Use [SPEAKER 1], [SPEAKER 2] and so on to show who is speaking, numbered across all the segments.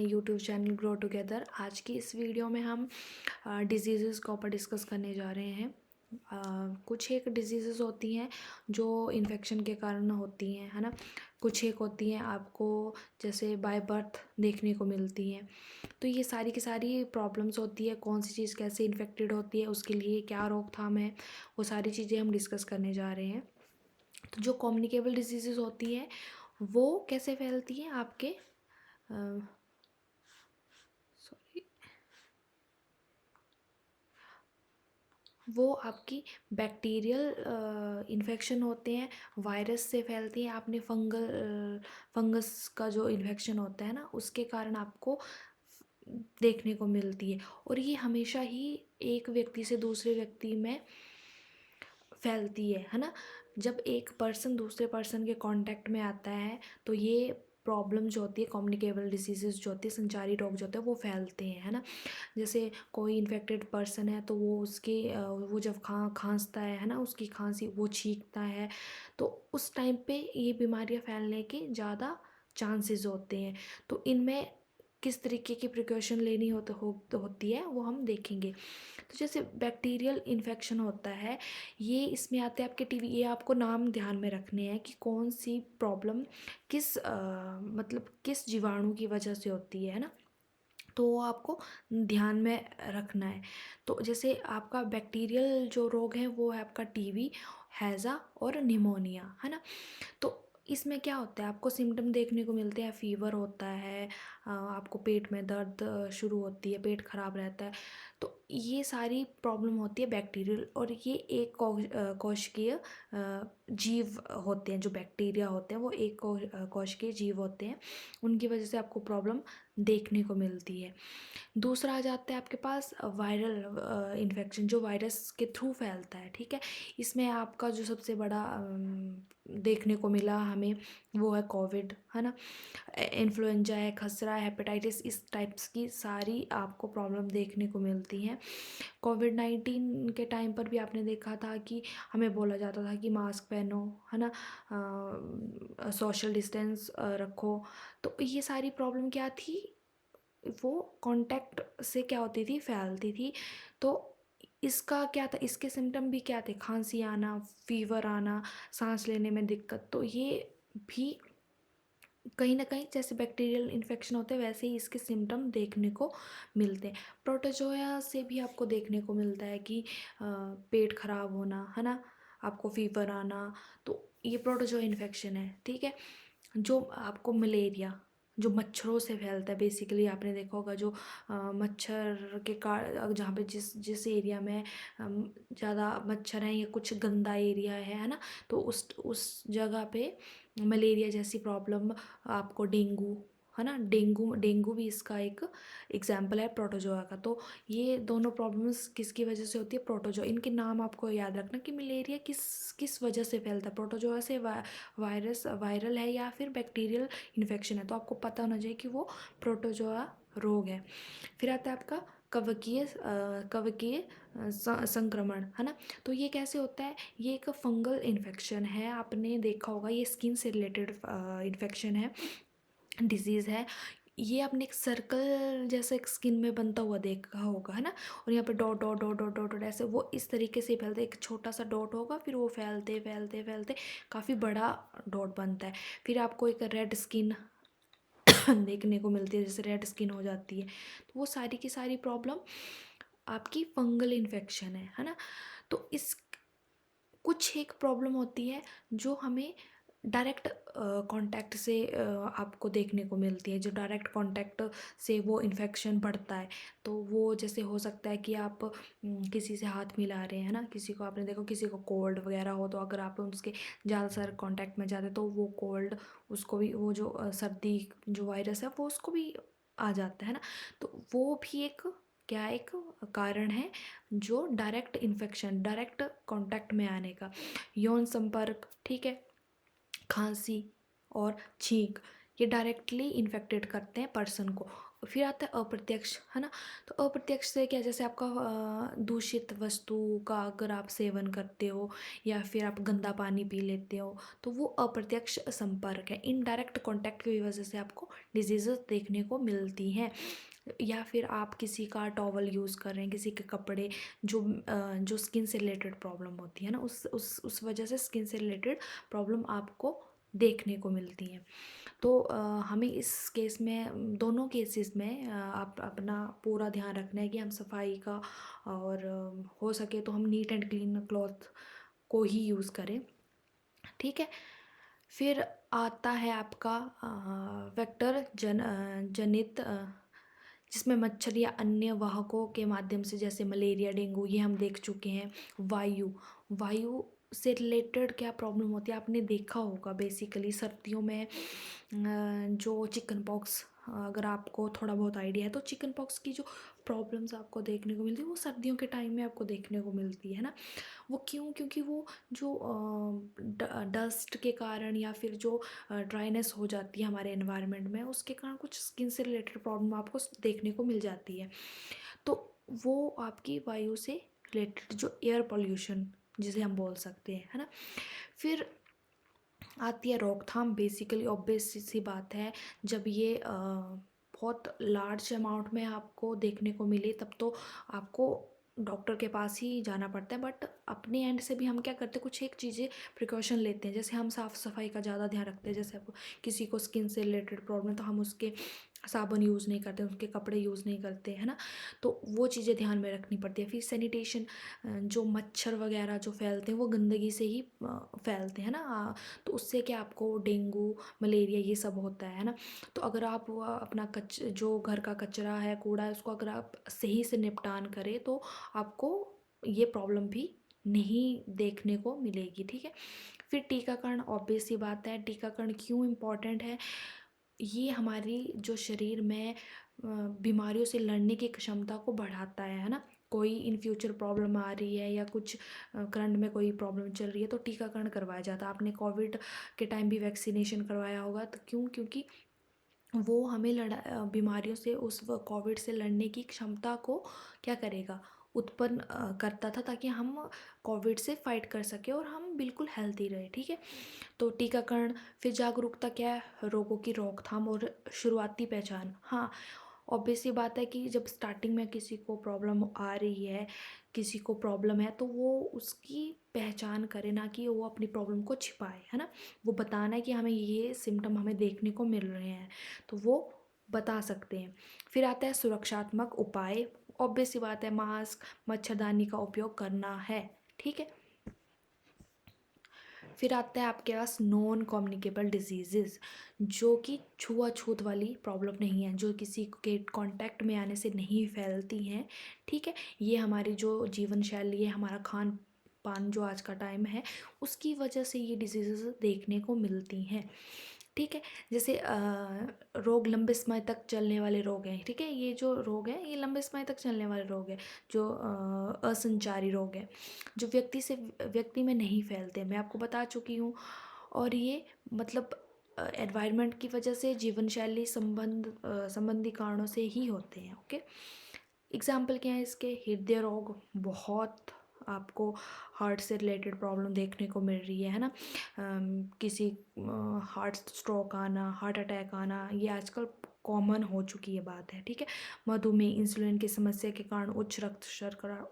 [SPEAKER 1] YouTube channel grow together. आज की इस वीडियो में हम डिजीज़ के ऊपर डिस्कस करने जा रहे हैं। कुछ एक डिजीज़ होती हैं जो इन्फेक्शन के कारण होती हैं, है ना। कुछ एक होती हैं आपको जैसे बाय बर्थ देखने को मिलती हैं। तो ये सारी की सारी प्रॉब्लम्स होती है, कौन सी चीज़ कैसे इन्फेक्टेड होती है, उसके लिए क्या रोकथाम है, वो सारी चीज़ें हम डिस्कस करने जा रहे हैं। तो जो कम्युनिकेबल डिजीज़ होती हैं वो कैसे फैलती हैं आपके सॉरी वो आपकी बैक्टीरियल इन्फेक्शन होते हैं, वायरस से फैलती हैं। आपने फंगस का जो इन्फेक्शन होता है ना, उसके कारण आपको देखने को मिलती है। और ये हमेशा ही एक व्यक्ति से दूसरे व्यक्ति में फैलती है ना। जब एक पर्सन दूसरे पर्सन के कांटेक्ट में आता है तो ये प्रॉब्लम जो होती है, कम्युनिकेबल डिसीजेज जो होती है, संचारी रोग जो होते हैं वो फैलते हैं, है ना। जैसे कोई इन्फेक्टेड पर्सन है तो वो उसके वो जब खांसता है ना, उसकी खांसी वो छींकता है, तो उस टाइम पे ये बीमारियां फैलने के ज़्यादा चांसेस होते हैं। तो इनमें किस तरीके की प्रिकॉशन लेनी होती है वो हम देखेंगे। तो जैसे बैक्टीरियल इन्फेक्शन होता है, ये इसमें आते हैं आपके टीवी। ये आपको नाम ध्यान में रखने हैं कि कौन सी प्रॉब्लम किस मतलब किस जीवाणु की वजह से होती है ना। तो वो आपको ध्यान में रखना है। तो जैसे आपका बैक्टीरियल जो रोग है वो है आपका टीवी, हैज़ा और निमोनिया, है ना। तो इसमें क्या होता है, आपको सिम्टम देखने को मिलते हैं। फीवर होता है, आपको पेट में दर्द शुरू होती है, पेट खराब रहता है। तो ये सारी प्रॉब्लम होती है बैक्टीरियल। और ये एक कोशिकीय जीव होते हैं। जो बैक्टीरिया होते हैं वो एक कोशिकीय जीव होते हैं, उनकी वजह से आपको प्रॉब्लम देखने को मिलती है। दूसरा आ जाता है आपके पास वायरल इन्फेक्शन, जो वायरस के थ्रू फैलता है, ठीक है। इसमें आपका जो सबसे बड़ा देखने को मिला हमें वो है कोविड, है ना। इन्फ्लुएंजा है, खसरा है, हेपेटाइटिस, इस टाइप्स की सारी आपको प्रॉब्लम देखने को मिलती हैं। कोविड-19 के टाइम पर भी आपने देखा था कि हमें बोला जाता था कि मास्क पहनो, है ना, सोशल डिस्टेंस रखो। तो ये सारी प्रॉब्लम क्या थी, वो कांटेक्ट से क्या होती थी, फैलती थी। तो इसका क्या था, इसके सिम्टम भी क्या थे, खांसी आना, फीवर आना, सांस लेने में दिक्कत। तो ये भी कहीं ना कहीं जैसे बैक्टीरियल इन्फेक्शन होते हैं वैसे ही इसके सिम्टम देखने को मिलते हैं। प्रोटोजोया से भी आपको देखने को मिलता है कि पेट खराब होना, है ना, आपको फीवर आना। तो ये प्रोटोजोआ इन्फेक्शन है, ठीक है। जो आपको मलेरिया जो मच्छरों से फैलता है, बेसिकली आपने देखा होगा जो मच्छर के कारण जहाँ पे जिस जिस एरिया में ज़्यादा मच्छर हैं या कुछ गंदा एरिया है ना, तो उस जगह पे मलेरिया जैसी प्रॉब्लम, आपको डेंगू, है ना, डेंगू डेंगू भी इसका एक एग्जाम्पल है प्रोटोजोआ का। तो ये दोनों प्रॉब्लम्स किसकी वजह से होती है, प्रोटोजोआ। इनके नाम आपको याद रखना कि मलेरिया किस किस वजह से फैलता है, प्रोटोजोआ से, वायरस वायरल है या फिर बैक्टीरियल इन्फेक्शन है। तो आपको पता होना चाहिए कि वो प्रोटोजोआ रोग है। फिर आता है आपका कवकीय संक्रमण, है ना। तो ये कैसे होता है, ये एक फंगल इन्फेक्शन है। आपने देखा होगा ये स्किन से रिलेटेड इन्फेक्शन है, डिजीज़ है। ये आपने एक सर्कल जैसा एक स्किन में बनता हुआ देखा होगा, है ना। और यहाँ पे dot dot dot dot dot dot ऐसे वो इस तरीके से फैलते, एक छोटा सा डॉट होगा, फिर वो फैलते फैलते फैलते काफ़ी बड़ा डॉट बनता है। फिर आपको एक रेड स्किन देखने को मिलती है, जैसे रेड स्किन हो जाती है। तो वो सारी की सारी प्रॉब्लम आपकी फंगल इन्फेक्शन है ना। तो इस कुछ एक प्रॉब्लम होती है जो हमें डायरेक्ट कांटेक्ट से आपको देखने को मिलती है। जो डायरेक्ट कांटेक्ट से वो इन्फेक्शन बढ़ता है, तो वो जैसे हो सकता है कि आप किसी से हाथ मिला रहे हैं ना, किसी को आपने देखो किसी को कोल्ड वगैरह हो, तो अगर आप उसके ज़्यादा सर कांटेक्ट में जाते तो वो कोल्ड उसको भी, वो जो सर्दी जो वायरस है वो उसको भी आ जाता है ना। तो वो भी एक क्या एक कारण है जो डायरेक्ट इन्फेक्शन, डायरेक्ट कांटेक्ट में आने का। यौन संपर्क, ठीक है, खांसी और छींक, ये डायरेक्टली इन्फेक्टेड करते हैं पर्सन को। फिर आता है अप्रत्यक्ष, है ना। तो अप्रत्यक्ष से क्या, जैसे आपका दूषित वस्तु का अगर आप सेवन करते हो या फिर आप गंदा पानी पी लेते हो, तो वो अप्रत्यक्ष संपर्क है। इनडायरेक्ट कॉन्टैक्ट की वजह से आपको डिजीजेस देखने को मिलती हैं। या फिर आप किसी का टॉवल यूज़ कर रहे हैं, किसी के कपड़े, जो स्किन से रिलेटेड प्रॉब्लम होती है ना, उस वजह से स्किन से रिलेटेड प्रॉब्लम आपको देखने को मिलती हैं। तो हमें इस केस में, दोनों केसेस में आप अपना पूरा ध्यान रखना है कि हम सफाई का, और हो सके तो हम नीट एंड क्लीन क्लॉथ को ही यूज़ करें, ठीक है। फिर आता है आपका वेक्टर जनित, जिसमें मच्छर या अन्य वाहकों के माध्यम से, जैसे मलेरिया, डेंगू, ये हम देख चुके हैं। वायु, वायु से रिलेटेड क्या प्रॉब्लम होती है, आपने देखा होगा बेसिकली सर्दियों में जो चिकन पॉक्स, अगर आपको थोड़ा बहुत आइडिया है तो चिकन पॉक्स की जो प्रॉब्लम्स आपको देखने को मिलती है वो सर्दियों के टाइम में आपको देखने को मिलती है ना। वो क्यों, क्योंकि वो जो डस्ट के कारण या फिर जो ड्राइनेस हो जाती है हमारे एनवायरनमेंट में, उसके कारण कुछ स्किन से रिलेटेड प्रॉब्लम आपको देखने को मिल जाती है। तो वो आपकी वायु से रिलेटेड जो एयर पोल्यूशन जिसे हम बोल सकते हैं, है ना। फिर आती है रोकथाम। बेसिकली ऑब्वियस सी बात है, जब ये बहुत लार्ज अमाउंट में आपको देखने को मिले तब तो आपको डॉक्टर के पास ही जाना पड़ता है। बट अपने एंड से भी हम क्या करते हैं, कुछ एक चीज़ें प्रिकॉशन लेते हैं। जैसे हम साफ़ सफाई का ज़्यादा ध्यान रखते हैं। जैसे आपको किसी को स्किन से रिलेटेड प्रॉब्लम, तो हम उसके साबुन यूज़ नहीं करते, उसके कपड़े यूज़ नहीं करते, है ना। तो वो चीज़ें ध्यान में रखनी पड़ती है। फिर सैनिटेशन, जो मच्छर वगैरह जो फैलते हैं वो गंदगी से ही फैलते हैं ना। तो उससे क्या, आपको डेंगू, मलेरिया, ये सब होता है ना। तो अगर आप वो अपना जो घर का कचरा है, कूड़ा है, उसको अगर आप सही से निपटान करें तो आपको ये प्रॉब्लम भी नहीं देखने को मिलेगी, ठीक है। फिर टीकाकरण, ऑब्वियस सी बात है, टीकाकरण क्यों इम्पोर्टेंट है। ये हमारी जो शरीर में बीमारियों से लड़ने की क्षमता को बढ़ाता है ना। कोई इन फ्यूचर प्रॉब्लम आ रही है या कुछ करंट में कोई प्रॉब्लम चल रही है तो टीकाकरण करवाया जाता है। आपने कोविड के टाइम भी वैक्सीनेशन करवाया होगा, तो क्यों, क्योंकि वो हमें बीमारियों से, उस कोविड से लड़ने की क्षमता को क्या करेगा, उत्पन्न करता था, ताकि हम कोविड से फाइट कर सके और हम बिल्कुल हेल्थी रहे, ठीक है। तो टीकाकरण। फिर जागरूकता क्या है, रोगों की रोकथाम और शुरुआती पहचान। हाँ, ऑब्वियस सी बात है कि जब स्टार्टिंग में किसी को प्रॉब्लम आ रही है, किसी को प्रॉब्लम है, तो वो उसकी पहचान करे, ना कि वो अपनी प्रॉब्लम को छिपाए, है ना। वो बताना है कि हमें ये सिम्टम हमें देखने को मिल रहे हैं, तो वो बता सकते हैं। फिर आता है सुरक्षात्मक उपाय। ऑब्वियस सी बात है, मास्क, मच्छरदानी का उपयोग करना है, ठीक है। फिर आता है आपके पास नॉन कम्युनिकेबल डिजीज़, जो कि छुआछूत वाली प्रॉब्लम नहीं है, जो किसी के कांटेक्ट में आने से नहीं फैलती हैं, ठीक है। ये हमारी जो जीवन शैली है, हमारा खान पान जो आज का टाइम है, उसकी वजह से ये डिजीज़ देखने को मिलती हैं, ठीक है। जैसे रोग लंबे समय तक चलने वाले रोग हैं, ठीक है। ये जो रोग हैं ये लंबे समय तक चलने वाले रोग हैं, जो असंचारी रोग हैं, जो व्यक्ति से व्यक्ति में नहीं फैलते, मैं आपको बता चुकी हूँ। और ये मतलब एनवायरनमेंट की वजह से, जीवन शैली संबंधी कारणों से ही होते हैं, ओके। एग्जाम्पल क्या है इसके, हृदय रोग, बहुत आपको हार्ट से रिलेटेड प्रॉब्लम देखने को मिल रही है ना। किसी हार्ट स्ट्रोक आना, हार्ट अटैक आना, ये आजकल कॉमन हो चुकी है बात है, ठीक है। मधुमेह, इंसुलिन की समस्या के कारण उच्च रक्त शर्करा,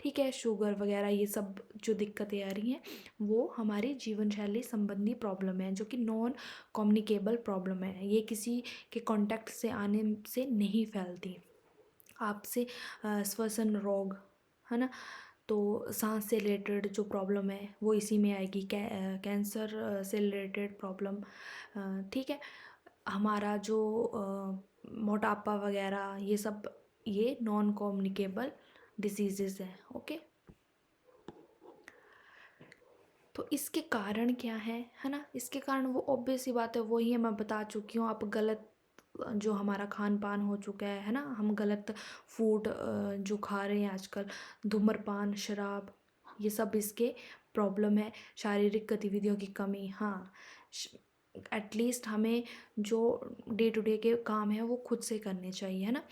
[SPEAKER 1] ठीक है, शुगर वगैरह, ये सब जो दिक्कतें आ रही हैं वो हमारी जीवन शैली संबंधी प्रॉब्लम है, जो कि नॉन कम्युनिकेबल प्रॉब्लम है। ये किसी के कांटेक्ट से आने से नहीं फैलती। आपसे श्वसन रोग, है ना। तो सांस से रिलेटेड जो प्रॉब्लम है वो इसी में आएगी। कैंसर से रिलेटेड प्रॉब्लम, ठीक है। हमारा जो मोटापा वगैरह, ये सब ये नॉन कम्युनिकेबल डिसीजेस हैं, ओके। तो इसके कारण क्या है ना। इसके कारण वो ऑब्वियस सी बात है, वही है, मैं बता चुकी हूँ। आप गलत जो हमारा खान पान हो चुका है ना, हम गलत फूड जो खा रहे हैं आजकल, धूम्रपान, शराब, ये सब इसके प्रॉब्लम है। शारीरिक गतिविधियों की कमी, हाँ, एटलीस्ट हमें जो डे टू डे के काम है वो खुद से करने चाहिए, है ना।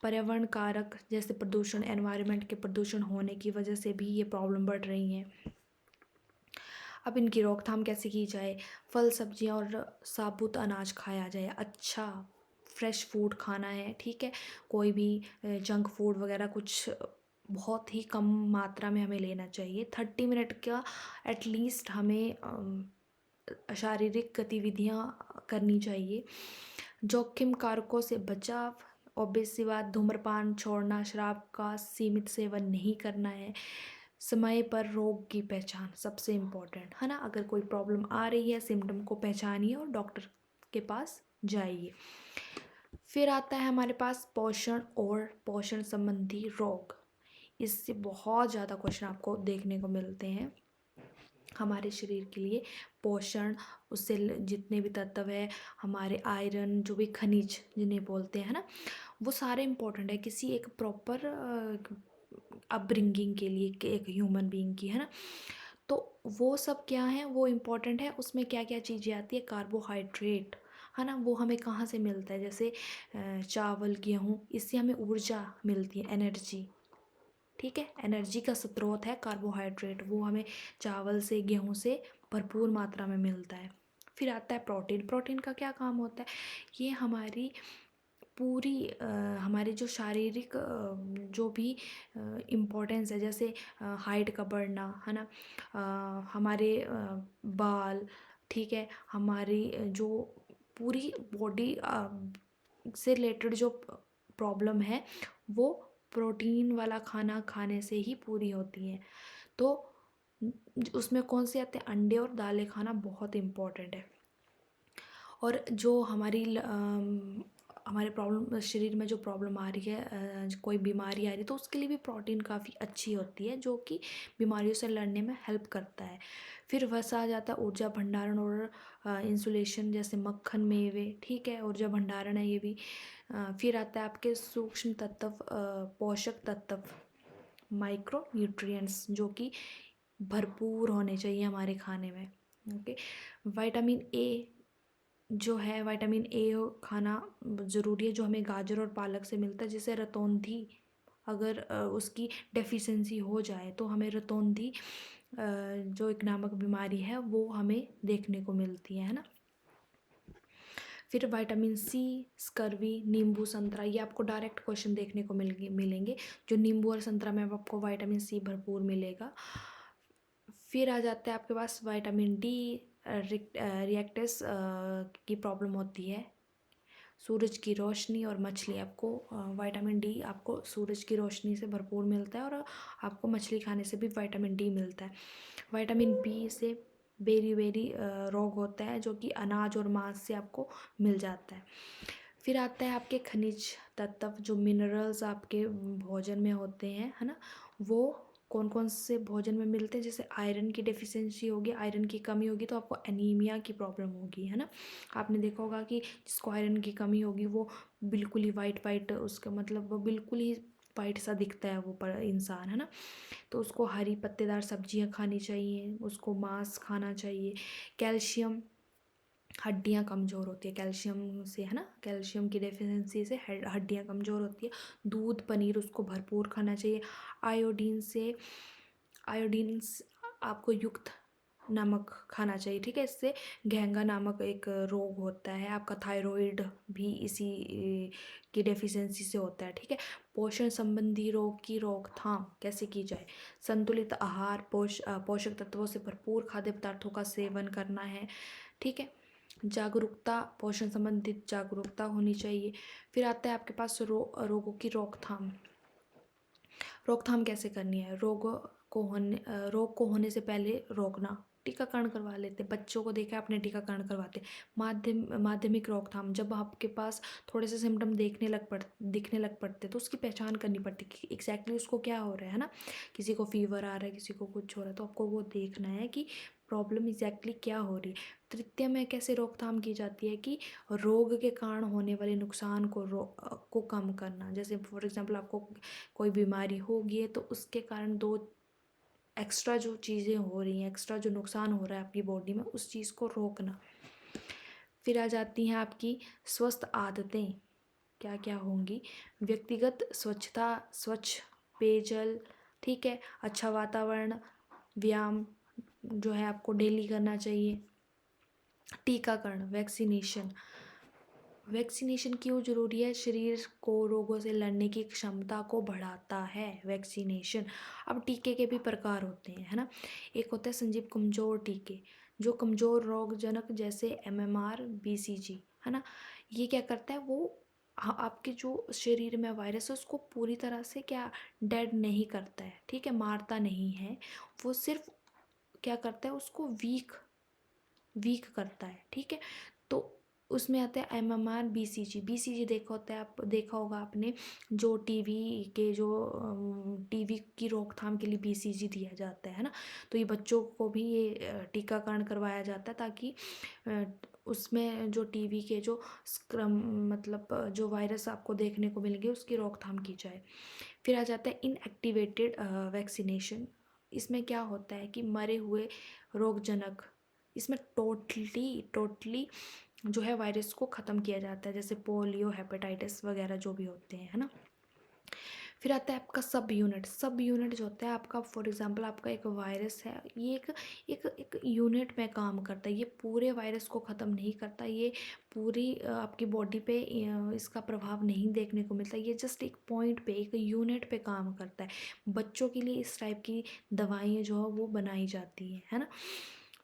[SPEAKER 1] पर्यावरण कारक जैसे प्रदूषण, एनवायरनमेंट के प्रदूषण होने की वजह से भी ये प्रॉब्लम बढ़ रही हैं। अब इनकी रोकथाम कैसे की जाए? फल सब्जियां और साबुत अनाज खाया जाए, अच्छा फ्रेश फूड खाना है, ठीक है। कोई भी जंक फूड वगैरह कुछ बहुत ही कम मात्रा में हमें लेना चाहिए। 30 मिनट का एटलीस्ट हमें शारीरिक गतिविधियां करनी चाहिए। जोखिम कारकों से बचाव, ऑब्वियस सी बात, धूम्रपान छोड़ना, शराब का सीमित सेवन नहीं करना है। समय पर रोग की पहचान सबसे इम्पोर्टेंट, है ना। अगर कोई प्रॉब्लम आ रही है, सिम्टम को पहचानिए और डॉक्टर के पास जाइए। फिर आता है हमारे पास पोषण और पोषण संबंधी रोग। इससे बहुत ज़्यादा क्वेश्चन आपको देखने को मिलते हैं। हमारे शरीर के लिए पोषण, उससे जितने भी तत्व है, हमारे आयरन, जो भी खनिज जिन्हें बोलते हैं ना, वो सारे इम्पोर्टेंट है किसी एक प्रॉपर अपब्रिंगिंग के लिए, कि एक ह्यूमन बीइंग की, है ना। तो वो सब क्या है, वो इम्पोर्टेंट है। उसमें क्या क्या चीज़ें आती है? कार्बोहाइड्रेट, है ना। वो हमें कहाँ से मिलता है? जैसे चावल, गेहूँ, इससे हमें ऊर्जा मिलती है, एनर्जी, ठीक है। एनर्जी का स्रोत है कार्बोहाइड्रेट, वो हमें चावल से, गेहूं से भरपूर मात्रा में मिलता है। फिर आता है प्रोटीन। प्रोटीन का क्या काम होता है? ये हमारी पूरी हमारी जो शारीरिक जो भी इम्पोर्टेंस है, जैसे हाइट का बढ़ना, है ना, हमारे बाल, ठीक है, हमारी जो पूरी बॉडी से रिलेटेड जो प्रॉब्लम है, वो प्रोटीन वाला खाना खाने से ही पूरी होती हैं। तो उसमें कौन से आते हैं? अंडे और दालें खाना बहुत इम्पोर्टेंट है। और जो हमारे प्रॉब्लम, शरीर में जो प्रॉब्लम आ रही है, कोई बीमारी आ रही है, तो उसके लिए भी प्रोटीन काफ़ी अच्छी होती है, जो कि बीमारियों से लड़ने में हेल्प करता है। फिर वसा आ जाता है ऊर्जा भंडारण और इंसुलेशन, जैसे मक्खन, मेवे, ठीक है, ऊर्जा भंडारण है ये भी। फिर आता है आपके सूक्ष्म तत्व, पोषक तत्व, माइक्रो न्यूट्रिएंट्स, जो कि भरपूर होने चाहिए हमारे खाने में। ओके। विटामिन ए जो है, विटामिन ए खाना ज़रूरी है, जो हमें गाजर और पालक से मिलता है। जैसे रतौंधी, अगर उसकी डेफिशिएंसी हो जाए तो हमें रतौंधी जो एक नामक बीमारी है, वो हमें देखने को मिलती है ना। फिर विटामिन सी, स्कर्वी, नींबू, संतरा, ये आपको डायरेक्ट क्वेश्चन देखने को मिलेंगे। जो नींबू और संतरा में आपको विटामिन सी भरपूर मिलेगा। फिर आ जाता है आपके पास विटामिन डी, रिएक्टस की प्रॉब्लम होती है। सूरज की रोशनी और मछली, आपको विटामिन डी आपको सूरज की रोशनी से भरपूर मिलता है, और आपको मछली खाने से भी विटामिन डी मिलता है। विटामिन बी से बेरी बेरी रोग होता है, जो कि अनाज और मांस से आपको मिल जाता है। फिर आता है आपके खनिज तत्व, जो मिनरल्स आपके भोजन में होते हैं, है ना। वो कौन कौन से भोजन में मिलते हैं? जैसे आयरन की डेफिशिएंसी होगी, आयरन की कमी होगी तो आपको एनीमिया की प्रॉब्लम होगी, है ना। आपने देखा होगा कि जिसको आयरन की कमी होगी, वो बिल्कुल ही वाइट वाइट, उसका मतलब वो बिल्कुल ही वाइट सा दिखता है वो पर इंसान, है ना। तो उसको हरी पत्तेदार सब्जियां खानी चाहिए, उसको मांस खाना चाहिए। कैल्शियम, हड्डियां कमज़ोर होती है कैल्शियम से, है ना। कैल्शियम की डेफिशिएंसी से हड्डियां कमज़ोर होती है। दूध, पनीर उसको भरपूर खाना चाहिए। आयोडीन से, आयोडीन आपको युक्त नमक खाना चाहिए, ठीक है। इससे घेंगा नामक एक रोग होता है, आपका थायराइड भी इसी की डेफिशिएंसी से होता है, ठीक है। पोषण संबंधी रोग की रोकथाम कैसे की जाए? संतुलित आहार, पोषक तत्वों से भरपूर खाद्य पदार्थों का सेवन करना है, ठीक है। जागरूकता, पोषण संबंधित जागरूकता होनी चाहिए। फिर आता है आपके पास रोगों की रोकथाम। रोकथाम कैसे करनी है? रोग को होने से पहले रोकना, टीकाकरण करवा लेते हैं। बच्चों को देखा अपने टीकाकरण करवाते हैं। माध्यमिक रोकथाम, जब आपके पास थोड़े से सिम्टम दिखने लग पड़ते तो उसकी पहचान करनी पड़ती कि एग्जैक्टली उसको क्या हो रहा है ना। किसी को फीवर आ रहा है, किसी को कुछ हो रहा है, तो आपको वो देखना है कि प्रॉब्लम एग्जैक्टली क्या हो रही है। तृतीय में कैसे रोकथाम की जाती है कि रोग के कारण होने वाले नुकसान को कम करना। जैसे फॉर एग्जांपल आपको कोई बीमारी होगी है, तो उसके कारण दो एक्स्ट्रा जो चीज़ें हो रही हैं, एक्स्ट्रा जो नुकसान हो रहा है आपकी बॉडी में, उस चीज़ को रोकना। फिर आ जाती हैं आपकी स्वस्थ आदतें, क्या क्या होंगी। व्यक्तिगत स्वच्छता, स्वच्छ पेयजल, ठीक है, अच्छा वातावरण, व्यायाम जो है आपको डेली करना चाहिए। टीकाकरण, वैक्सीनेशन, वैक्सीनेशन क्यों जरूरी है? शरीर को रोगों से लड़ने की क्षमता को बढ़ाता है वैक्सीनेशन। अब टीके के भी प्रकार होते हैं, है ना। एक होता है संजीव कमजोर टीके, जो कमजोर रोगजनक जैसे एमएमआर, बीसीजी, है ना। ये क्या करता है, वो आपके जो शरीर में वायरस है उसको पूरी तरह से क्या डेड नहीं करता है, ठीक है, मारता नहीं है। वो सिर्फ क्या करता है, उसको वीक वीक करता है, ठीक है। तो उसमें आता है एमएमआर, बीसीजी। बीसीजी देखा होता है, आप देखा होगा आपने, जो टीवी के जो टीवी की रोकथाम के लिए बीसीजी दिया जाता है ना। तो ये बच्चों को भी ये टीकाकरण करवाया जाता है, ताकि उसमें जो टीवी के जो स्क्रम मतलब जो वायरस आपको देखने को मिलेंगे उसकी रोकथाम की जाए। फिर आ जाता है इनएक्टिवेटेड वैक्सीनेशन। इसमें क्या होता है कि मरे हुए रोगजनक, इसमें टोटली जो है वायरस को ख़त्म किया जाता है, जैसे पोलियो, हेपेटाइटिस वगैरह जो भी होते हैं, है ना। फिर आता है आपका सब यूनिट। सब यूनिट जो होता है आपका, फॉर एग्जांपल आपका एक वायरस है, ये एक यूनिट में काम करता है। ये पूरे वायरस को ख़त्म नहीं करता, ये पूरी आपकी बॉडी पे इसका प्रभाव नहीं देखने को मिलता। ये जस्ट एक पॉइंट पे, एक यूनिट पे काम करता है। बच्चों के लिए इस टाइप की दवाइयाँ जो है वो बनाई जाती हैं, है ना।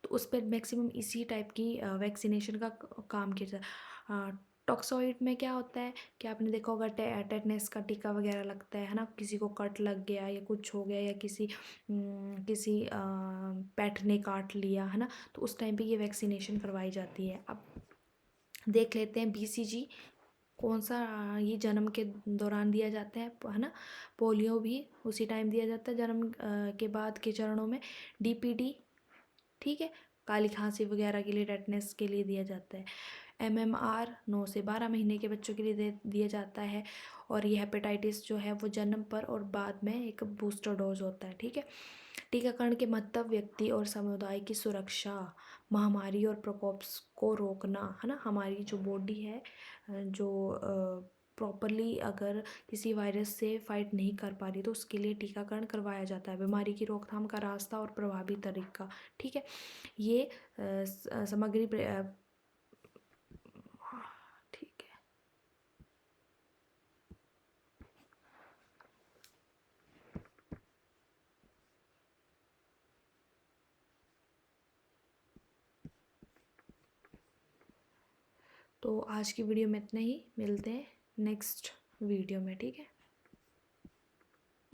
[SPEAKER 1] तो उस पर मैक्सिमम इसी टाइप की वैक्सीनेशन का काम किया जाता है। टॉक्सोइड में क्या होता है कि आपने देखा होगा टेटनेस का टीका वगैरह लगता है ना, किसी को कट लग गया या कुछ हो गया, या किसी पेट ने काट लिया, है ना, तो उस टाइम पे ये वैक्सीनेशन करवाई जाती है। अब देख लेते हैं बीसीजी कौन सा, ये जन्म के दौरान दिया जाता है ना। पोलियो भी उसी टाइम दिया जाता है, जन्म के बाद के चरणों में। डीपीडी, ठीक है, काली खांसी वगैरह के लिए, टेटनेस के लिए दिया जाता है। एमएमआर 9 से 12 महीने के बच्चों के लिए दिया जाता है। और ये हेपेटाइटिस जो है वो जन्म पर और बाद में एक बूस्टर डोज होता है, ठीक है। टीकाकरण के महत्व, व्यक्ति और समुदाय की सुरक्षा, महामारी और प्रकोप को रोकना, है ना। हमारी जो बॉडी है जो प्रॉपरली अगर किसी वायरस से फाइट नहीं कर पा रही, तो उसके लिए टीकाकरण करवाया जाता है। बीमारी की रोकथाम का रास्ता और प्रभावी तरीका, ठीक है। ये सामग्री ठीक है। तो आज की वीडियो में इतना ही, मिलते हैं नेक्स्ट वीडियो में, ठीक है।